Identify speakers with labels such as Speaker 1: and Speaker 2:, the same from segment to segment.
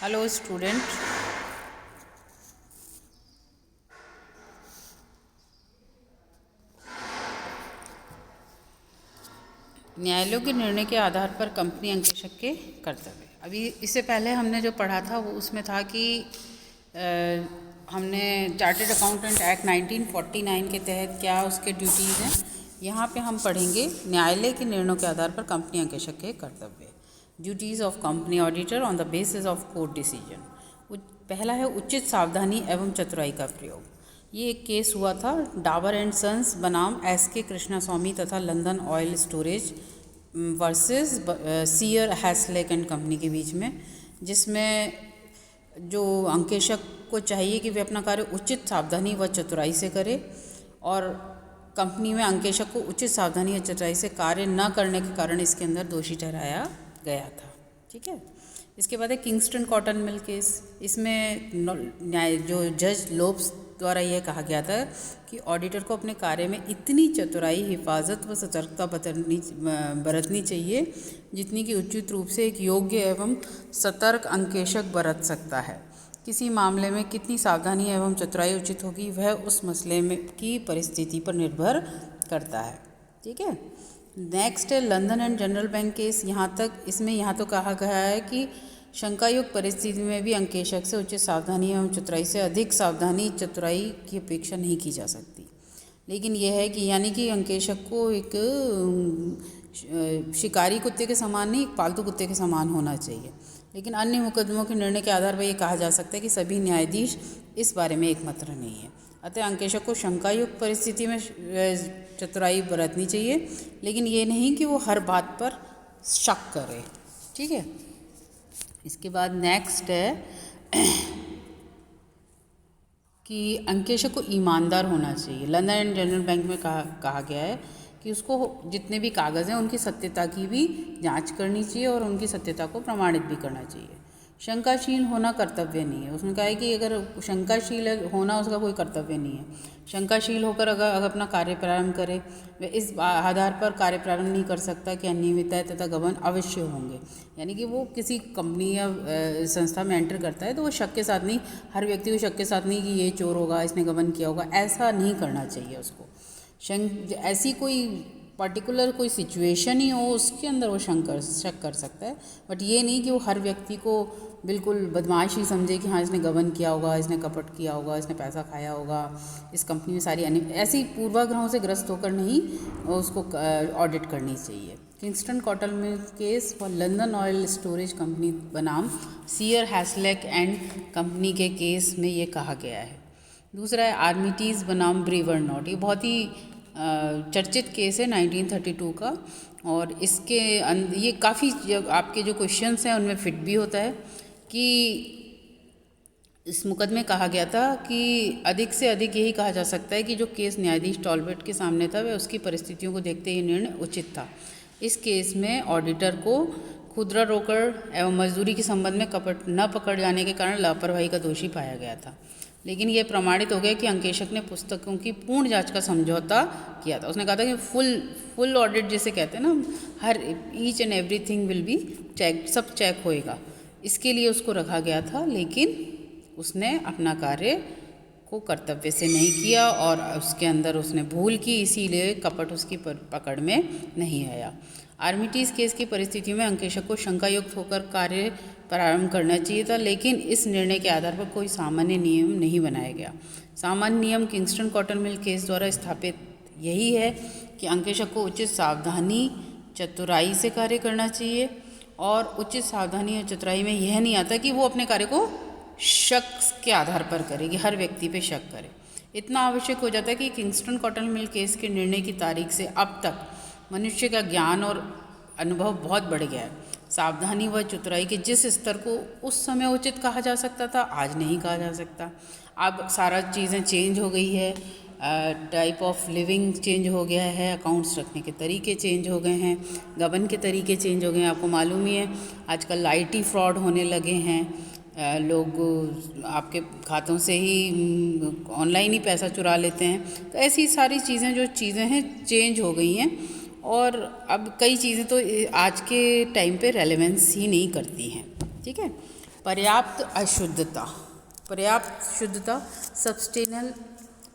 Speaker 1: Hello student. न्यायालयों के निर्णय के आधार पर कंपनी अंकेक्षक के कर्तव्य। अभी इससे पहले हमने जो पढ़ा था वो उसमें था कि हमने चार्टर्ड अकाउंटेंट एक्ट 1949 के तहत क्या उसके ड्यूटीज़ हैं। यहाँ पे हम पढ़ेंगे न्यायालय के निर्णयों के आधार पर कंपनी अंकेक्षक के कर्तव्य। Duties of company auditor on the basis of court decision. पहला है उचित सावधानी एवं चतुराई का प्रयोग। ये एक केस हुआ था डाबर एंड सन्स बनाम एस.के. कृष्णास्वामी तथा London oil storage versus Seear Hasluck and company के बीच में, जिसमें जो अंकेक्षक को चाहिए कि वे अपना कार्य उचित सावधानी व चतुराई से करे और कंपनी में अंकेक्षक को उचित सावधानी व चतुराई से कार्य न करने के कारण इसके अंदर दोषी ठहराया गया था। ठीक है। इसके बाद है किंगस्टन कॉटन मिल केस। इसमें न्याय जो जज लोब्स द्वारा यह कहा गया था कि ऑडिटर को अपने कार्य में इतनी चतुराई, हिफाजत व सतर्कता बरतनी चाहिए जितनी कि उचित रूप से एक योग्य एवं सतर्क अंकेक्षक बरत सकता है। किसी मामले में कितनी सावधानी एवं चतुराई उचित होगी वह उस मसले में की परिस्थिति पर निर्भर करता है। ठीक है। नेक्स्ट है London and general bank case. यहाँ तो कहा गया है कि शंकायुक्त परिस्थिति में भी अंकेक्षक से उचित सावधानी एवं चतुराई से अधिक सावधानी चतुराई की अपेक्षा नहीं की जा सकती। लेकिन यह है कि यानी कि अंकेक्षक को एक शिकारी कुत्ते के समान नहीं, एक पालतू कुत्ते के समान होना चाहिए। लेकिन अन्य मुकदमों के निर्णय के आधार पर यह कहा जा सकता है कि सभी न्यायाधीश इस बारे में एकमत नहीं है। अतः अंकेक्षक को शंकायुक्त परिस्थिति में चतुराई बरतनी चाहिए, लेकिन ये नहीं कि वो हर बात पर शक करे। ठीक है। इसके बाद नेक्स्ट है कि अंकेक्षक को ईमानदार होना चाहिए। लंदन एंड जनरल बैंक में कहा गया है कि उसको जितने भी कागज़ हैं उनकी सत्यता की भी जांच करनी चाहिए और उनकी सत्यता को प्रमाणित भी करना चाहिए। शंकाशील होना कर्तव्य नहीं है। उसने कहा है कि अगर शंकाशील होना उसका कोई कर्तव्य नहीं है। शंकाशील होकर अगर अपना कार्य प्रारंभ करे, वह इस आधार पर कार्य प्रारंभ नहीं कर सकता कि अनियमितताएं तथा गबन अवश्य होंगे। यानी कि वो किसी कंपनी या संस्था में एंटर करता है तो वो शक के साथ नहीं, हर व्यक्ति को शक के साथ नहीं कि ये चोर होगा, इसने गबन किया होगा, ऐसा नहीं करना चाहिए उसको। ऐसी कोई पर्टिकुलर कोई सिचुएशन ही हो उसके अंदर वो शक कर सकता है, बट ये नहीं कि वो हर व्यक्ति को बिल्कुल बदमाश ही समझे कि हाँ इसने गबन किया होगा, इसने कपट किया होगा, इसने पैसा खाया होगा, इस कंपनी में सारी ऐसी पूर्वाग्रहों से ग्रस्त होकर नहीं उसको ऑडिट करनी चाहिए। किंगस्टन कॉटन मिल केस और लंदन ऑयल स्टोरेज कंपनी बनाम सीयर हैसलेक एंड कंपनी के केस में ये कहा गया है। दूसरा है आर्मिटीज़ बनाम ब्रेवर नॉट। ये बहुत ही चर्चित केस है 1932 का, और इसके ये काफ़ी आपके जो क्वेश्चंस हैं उनमें फिट भी होता है कि इस मुकदमे कहा गया था कि अधिक से अधिक यही कहा जा सकता है कि जो केस न्यायाधीश टॉलबर्ट के सामने था वह उसकी परिस्थितियों को देखते ही निर्णय उचित था। इस केस में ऑडिटर को खुदरा रोकड़ एवं मजदूरी के संबंध में कपट न पकड़ जाने के कारण लापरवाही का दोषी पाया गया था। लेकिन यह प्रमाणित हो गया कि अंकेक्षक ने पुस्तकों की पूर्ण जांच का समझौता किया था। उसने कहा था कि फुल ऑडिट जिसे कहते हैं ना, हर each and everything will be check, सब चेक होएगा, इसके लिए उसको रखा गया था। लेकिन उसने अपना कार्य को कर्तव्य से नहीं किया और उसके अंदर उसने भूल की, इसीलिए कपट उसकी पकड़ में नहीं आया। आर्मिटीज़ केस की परिस्थितियों में अंकेक्षक को शंकायुक्त होकर कार्य प्रारंभ करना चाहिए था, लेकिन इस निर्णय के आधार पर कोई सामान्य नियम नहीं बनाया गया। सामान्य नियम किंगस्टन कॉटन मिल केस द्वारा स्थापित यही है कि अंकेक्षक को उचित सावधानी चतुराई से कार्य करना चाहिए, और उचित सावधानी और चतुराई में यह नहीं आता कि वो अपने कार्य को शक के आधार पर करे, कि हर व्यक्ति पे शक करे। इतना आवश्यक हो जाता है कि किंगस्टन कॉटन मिल केस के निर्णय की तारीख से अब तक मनुष्य का ज्ञान और अनुभव बहुत बढ़ गया है। सावधानी व चतुराई के जिस स्तर को उस समय उचित कहा जा सकता था, आज नहीं कहा जा सकता। अब सारा चीज़ें चेंज हो गई है, टाइप ऑफ लिविंग चेंज हो गया है, अकाउंट्स रखने के तरीके चेंज हो गए हैं, गबन के तरीके चेंज हो गए हैं। आपको मालूम ही है आजकल लाइट ही फ्रॉड होने लगे हैं, लोग आपके खातों से ही ऑनलाइन ही पैसा चुरा लेते हैं। तो ऐसी सारी चीज़ें हैं चेंज हो गई हैं, और अब कई चीज़ें तो आज के टाइम पे रेलेवेंस ही नहीं करती हैं। ठीक है। पर्याप्त अशुद्धता, पर्याप्त शुद्धता सब्सटेनल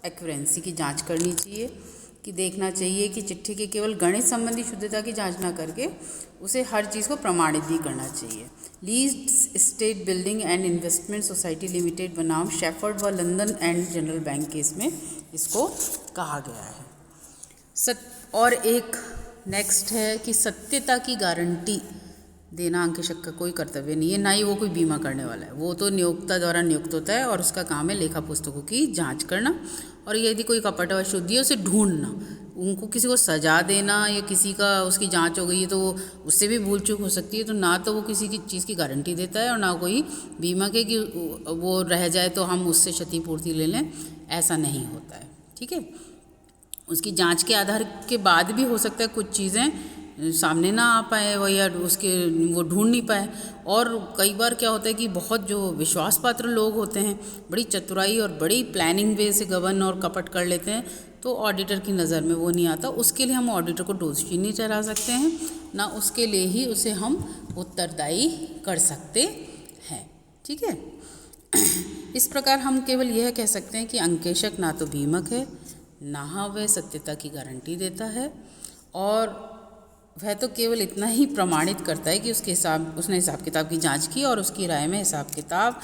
Speaker 1: एक्यूरेंसी की जांच करनी चाहिए, कि देखना चाहिए कि चिट्ठी के केवल गणित संबंधी शुद्धता की जांच ना करके उसे हर चीज़ को प्रमाणित भी करना चाहिए। Leeds estate building and investment society limited बनाम शेफर्ड व London and general bank case में इसको कहा गया है। और एक नेक्स्ट है कि सत्यता की गारंटी देना अंकेशक का कोई कर्तव्य नहीं है, ना ही वो कोई बीमा करने वाला है। वो तो नियोक्ता द्वारा नियुक्त होता है और उसका काम है लेखा पुस्तकों की जांच करना, और यदि कोई कपट व अशुद्धि है उसे ढूंढना। उनको किसी को सजा देना या किसी का उसकी जांच हो गई है तो उससे भी भूल चूक हो सकती है, तो ना तो वो किसी की चीज़ की गारंटी देता है और ना कोई बीमा के कि वो रह जाए तो हम उससे क्षतिपूर्ति ले लें, ऐसा नहीं होता है। ठीक है, उसकी जांच के आधार के बाद भी हो सकता है कुछ चीज़ें सामने ना आ पाए वो, या उसके वो ढूंढ नहीं पाए। और कई बार क्या होता है कि बहुत जो विश्वास पात्र लोग होते हैं बड़ी चतुराई और बड़ी प्लानिंग वे से गबन और कपट कर लेते हैं, तो ऑडिटर की नज़र में वो नहीं आता। उसके लिए हम ऑडिटर को दोषी नहीं ठहरा सकते हैं, ना उसके लिए ही उसे हम उत्तरदायी कर सकते हैं। ठीक है, इस प्रकार हम केवल यह कह सकते हैं कि अंकेशक ना तो बीमक है, ना वह सत्यता की गारंटी देता है, और वह तो केवल इतना ही प्रमाणित करता है कि उसने हिसाब किताब की जांच की और उसकी राय में हिसाब किताब,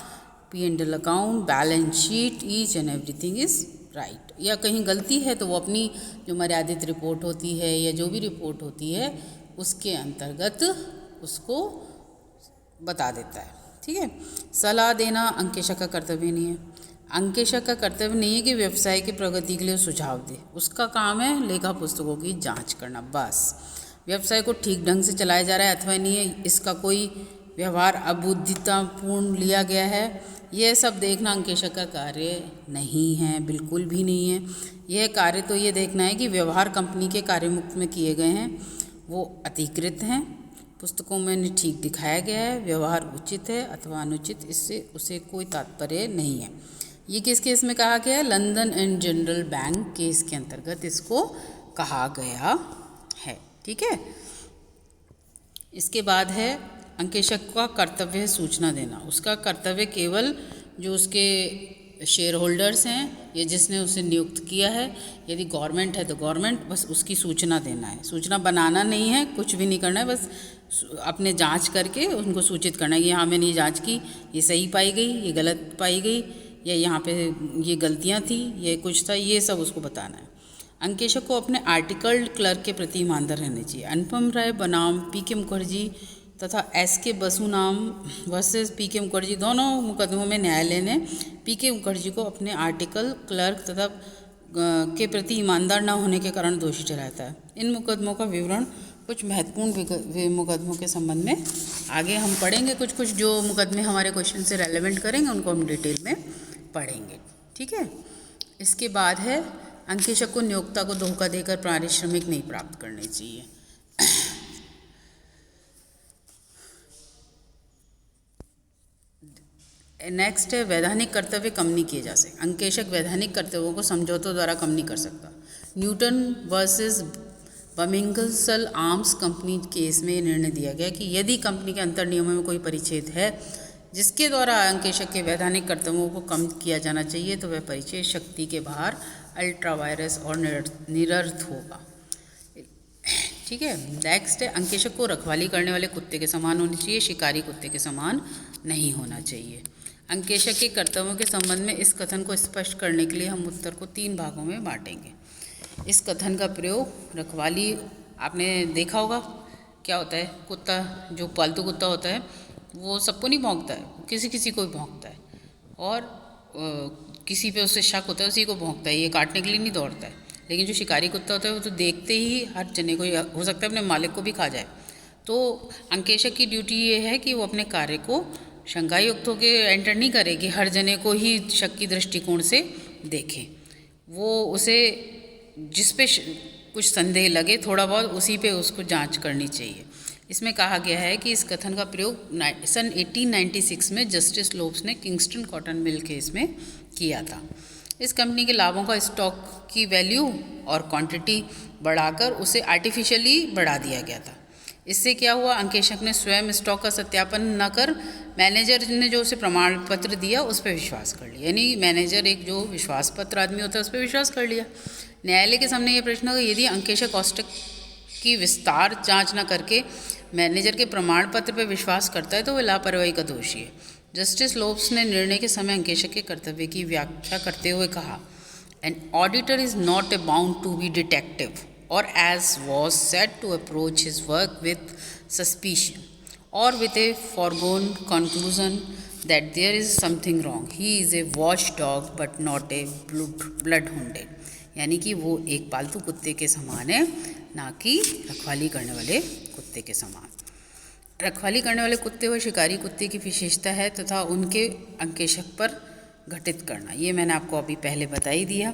Speaker 1: P&L account, balance sheet, each and everything is right. या कहीं गलती है तो वो अपनी जो मर्यादित रिपोर्ट होती है या जो भी रिपोर्ट होती है उसके अंतर्गत उसको बता देता है। ठीक है, सलाह देना अंकेशक का कर्तव्य नहीं है। अंकेशक का कर्तव्य नहीं है कि व्यवसाय की प्रगति के लिए सुझाव दे, उसका काम है लेखा पुस्तकों की जांच करना, बस। व्यवसाय को ठीक ढंग से चलाया जा रहा है अथवा नहीं है, इसका कोई व्यवहार अबुद्धितापूर्ण लिया गया है, यह सब देखना अंकेशक का कार्य नहीं है, बिल्कुल भी नहीं है। यह कार्य तो ये देखना है कि व्यवहार कंपनी के कार्यमुक्त में किए गए हैं, वो अधिकृत हैं, पुस्तकों में ठीक दिखाया गया है, व्यवहार उचित है अथवा अनुचित, इससे उसे कोई तात्पर्य नहीं है। ये किस केस में कहा गया है? London and general bank case के अंतर्गत इसको कहा गया है। ठीक है, इसके बाद है अंकेशक का कर्तव्य है सूचना देना। उसका कर्तव्य केवल जो उसके शेयर होल्डर्स हैं या जिसने उसे नियुक्त किया है, यदि गवर्नमेंट है तो गवर्नमेंट, बस उसकी सूचना देना है। सूचना बनाना नहीं है, कुछ भी नहीं करना है, बस अपने जांच करके उनको सूचित करना है कि हाँ मैंने ये जांच की, ये सही पाई गई, ये गलत पाई गई, या यहाँ पे ये गलतियाँ थी, ये कुछ था, ये सब उसको बताना है। अंकेशक को अपने आर्टिकल्ड क्लर्क के प्रति ईमानदार रहने चाहिए। अनुपम राय बनाम पी.के. मुखर्जी तथा एस.के. बसु नाम वर्सेस पी.के. मुखर्जी, दोनों मुकदमों में न्यायालय ने पी.के. मुखर्जी को अपने आर्टिकल क्लर्क तथा के प्रति ईमानदार न होने के कारण दोषी ठहराया है। इन मुकदमों का विवरण कुछ महत्वपूर्ण मुकदमों के संबंध में आगे हम पढ़ेंगे। कुछ जो मुकदमे हमारे क्वेश्चन से रेलेवेंट करेंगे उनको हम डिटेल में पढ़ेंगे। ठीक है, इसके बाद है अंकेशक को नियोक्ता को धोखा देकर पारिश्रमिक नहीं प्राप्त करनी चाहिए। नेक्स्ट है वैधानिक कर्तव्य कम नहीं किए जा सकते। अंकेशक वैधानिक कर्तव्यों को समझौतों द्वारा कम नहीं कर सकता। Newton versus Birmingham Small arms company case में निर्णय दिया गया कि यदि कंपनी के अंतर नियमों में कोई परिच्छेद है जिसके द्वारा अंकेशक के वैधानिक कर्तव्यों को कम किया जाना चाहिए तो वह परिच्छेद शक्ति के बाहर अल्ट्रा वायरस और निरर्थ होगा। ठीक है, नेक्स्ट है अंकेशक को रखवाली करने वाले कुत्ते के समान होनी चाहिए, शिकारी कुत्ते के समान नहीं होना चाहिए। अंकेशक के कर्तव्यों के संबंध में इस कथन को स्पष्ट करने के लिए हम उत्तर को 3 भागों में बांटेंगे। इस कथन का प्रयोग रखवाली, आपने देखा होगा क्या होता है, कुत्ता जो पालतू कुत्ता होता है वो सबको नहीं भौंकता है, किसी किसी को भी भौंकता है, और किसी पे उसे शक होता है उसी को भौंकता है, ये काटने के लिए नहीं दौड़ता है। लेकिन जो शिकारी कुत्ता होता है वो तो देखते ही हर जने को, हो सकता है अपने मालिक को भी खा जाए। तो अंकेशक की ड्यूटी ये है कि वो अपने कार्य को शंकायुक्त होकर एंटर नहीं करे कि हर जने को ही शक की दृष्टिकोण से देखे। वो उसे जिस पे कुछ संदेह लगे थोड़ा बहुत उसी पे उसको जांच करनी चाहिए। इसमें कहा गया है कि इस कथन का प्रयोग सन 1896 में जस्टिस लोब्स ने किंगस्टन कॉटन मिल केस में किया था। इस कंपनी के लाभों का स्टॉक की वैल्यू और क्वांटिटी बढ़ाकर उसे आर्टिफिशियली बढ़ा दिया गया था। इससे क्या हुआ, अंकेशक ने स्वयं स्टॉक का सत्यापन न कर मैनेजर ने जो उसे प्रमाण पत्र दिया उस पर विश्वास कर लिया। यानी मैनेजर एक जो विश्वास पत्र आदमी होता है उस पर विश्वास कर लिया। न्यायालय के सामने ये प्रश्न होगा, यदि अंकेशक कोष्टक की विस्तार जांच न करके मैनेजर के प्रमाण पत्र पर विश्वास करता है तो वह लापरवाही का दोषी है। जस्टिस लोब्स ने निर्णय के समय अंकेशक के कर्तव्य की व्याख्या करते हुए कहा, an auditor is not a bound to be detective or as was said to approach his work with suspicion or with a foregone conclusion that there is something wrong. He is a watchdog but not a bloodhounded. यानी कि वो एक पालतू कुत्ते के समान है, ना कि रखवाली करने वाले कुत्ते के समान। रखवाली करने वाले कुत्ते व शिकारी कुत्ते की विशेषता है तथा उनके अंकेशक पर घटित करना, ये मैंने आपको अभी पहले बता ही दिया।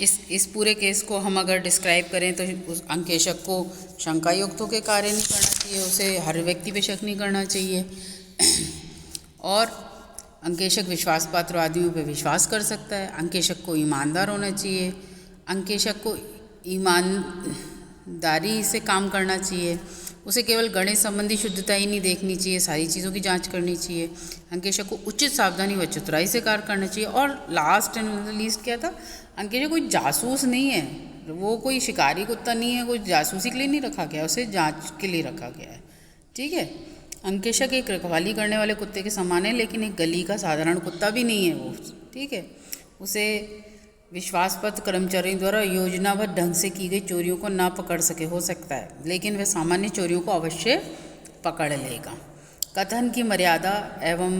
Speaker 1: इस पूरे केस को हम अगर डिस्क्राइब करें तो उस अंकेशक को शंकायुक्तों के कार्य नहीं करना चाहिए, उसे हर व्यक्ति पे शक नहीं करना चाहिए, और अंकेशक विश्वास पात्र आदमियों पे विश्वास कर सकता है। अंकेशक को ईमानदार होना चाहिए, अंकेशक को ईमानदारी से काम करना चाहिए, उसे केवल गणित संबंधी शुद्धता ही नहीं देखनी चाहिए, सारी चीज़ों की जांच करनी चाहिए। अंकेशक को उचित सावधानी व चतुराई से कार्य करना चाहिए। और लास्ट एंड लीस्ट क्या था, अंकेशक कोई जासूस नहीं है, वो कोई शिकारी कुत्ता नहीं है, कोई जासूसी के लिए नहीं रखा गया, उसे जांच के लिए रखा गया है। ठीक है, अंकेशक एक रखवाली करने वाले कुत्ते के समान है, लेकिन एक गली का साधारण कुत्ता भी नहीं है वो। ठीक है, उसे विश्वासपत्र कर्मचारियों द्वारा योजनाबद्ध ढंग से की गई चोरियों को ना पकड़ सके हो सकता है, लेकिन वह सामान्य चोरियों को अवश्य पकड़ लेगा। कथन की मर्यादा एवं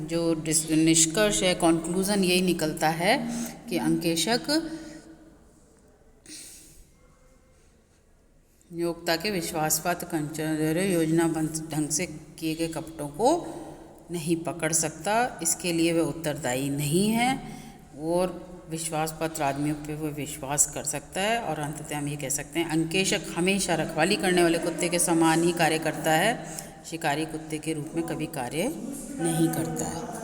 Speaker 1: जो निष्कर्ष है, कॉन्क्लूज़न यही निकलता है कि अंकेशक नियोक्ता के विश्वासपात्र कर्मचारियों द्वारा योजनाबद्ध ढंग से किए गए कपटों को नहीं पकड़ सकता, इसके लिए वह उत्तरदायी नहीं है, और विश्वास पत्र आदमियों पे वो विश्वास कर सकता है। और अंततः हम ये कह सकते हैं, अंकेशक हमेशा रखवाली करने वाले कुत्ते के समान ही कार्य करता है, शिकारी कुत्ते के रूप में कभी कार्य नहीं करता है।